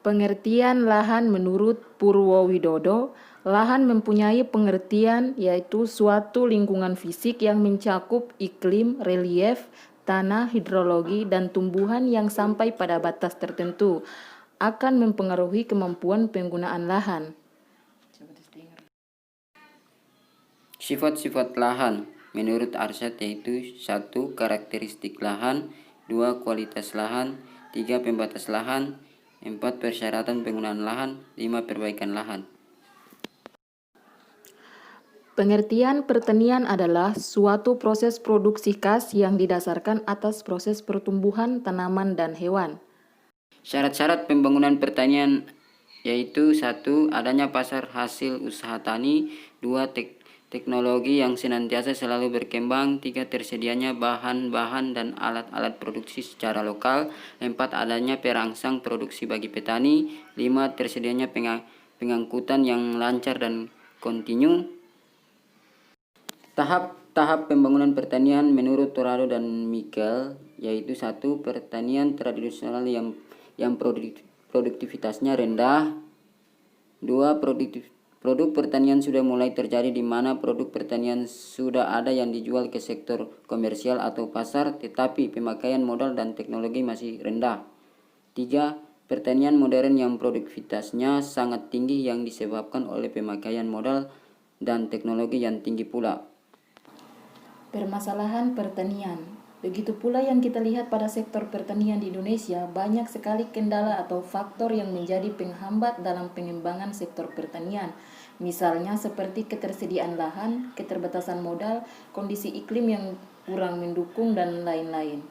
Pengertian lahan menurut Purwowidodo, lahan mempunyai pengertian yaitu suatu lingkungan fisik yang mencakup iklim, relief, tanah, hidrologi, dan tumbuhan yang sampai pada batas tertentu akan mempengaruhi kemampuan penggunaan lahan. Sifat-sifat lahan menurut Arsyad yaitu 1. Karakteristik lahan, 2. Kualitas lahan, 3. Pembatas lahan, 4. Persyaratan penggunaan lahan, 5. Perbaikan lahan. Pengertian pertanian adalah suatu proses produksi khas yang didasarkan atas proses pertumbuhan tanaman dan hewan. Syarat-syarat pembangunan pertanian yaitu 1. Adanya pasar hasil usaha tani, 2. Teknologi yang senantiasa selalu berkembang, 3. Tersedianya bahan-bahan dan alat-alat produksi secara lokal, 4. Adanya perangsang produksi bagi petani, 5. Tersedianya pengangkutan yang lancar dan kontinu. Tahap pembangunan pertanian menurut Torado dan Mikel yaitu 1. Pertanian tradisional yang produktivitasnya rendah, 2. Produk pertanian sudah mulai terjadi di mana produk pertanian sudah ada yang dijual ke sektor komersial atau pasar tetapi pemakaian modal dan teknologi masih rendah. 3. Pertanian modern yang produktivitasnya sangat tinggi yang disebabkan oleh pemakaian modal dan teknologi yang tinggi pula. Permasalahan pertanian. Begitu pula yang kita lihat pada sektor pertanian di Indonesia, banyak sekali kendala atau faktor yang menjadi penghambat dalam pengembangan sektor pertanian. Misalnya seperti ketersediaan lahan, keterbatasan modal, kondisi iklim yang kurang mendukung, dan lain-lain.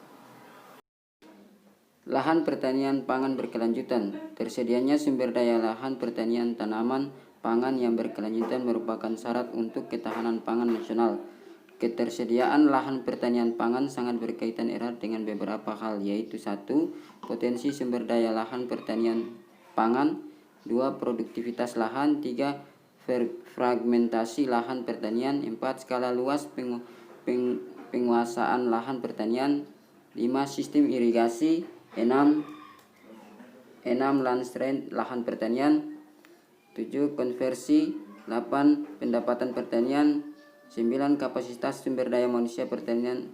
Lahan pertanian pangan berkelanjutan. Tersedianya sumber daya lahan pertanian tanaman pangan yang berkelanjutan merupakan syarat untuk ketahanan pangan nasional. Ketersediaan lahan pertanian pangan sangat berkaitan erat dengan beberapa hal yaitu 1. Potensi sumber daya lahan pertanian pangan, 2. Produktivitas lahan, 3. Fragmentasi lahan pertanian, 4. Skala luas penguasaan lahan pertanian, 5. Sistem irigasi, 6. Landstrand lahan pertanian, 7. Konversi, 8. Pendapatan pertanian, 9. Kapasitas sumber daya manusia pertanian,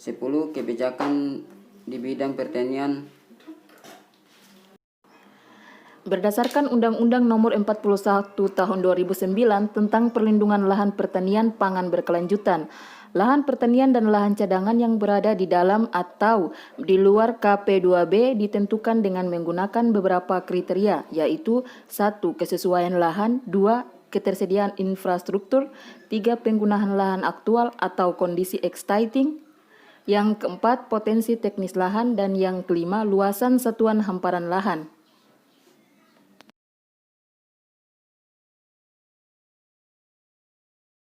10. Kebijakan di bidang pertanian. Berdasarkan Undang-Undang Nomor 41 Tahun 2009 tentang Perlindungan Lahan Pertanian Pangan Berkelanjutan, lahan pertanian dan lahan cadangan yang berada di dalam atau di luar KP2B ditentukan dengan menggunakan beberapa kriteria, yaitu 1. Kesesuaian lahan, 2. Ketersediaan infrastruktur, 3. Penggunaan lahan aktual atau kondisi existing, yang keempat potensi teknis lahan, dan yang kelima luasan satuan hamparan lahan.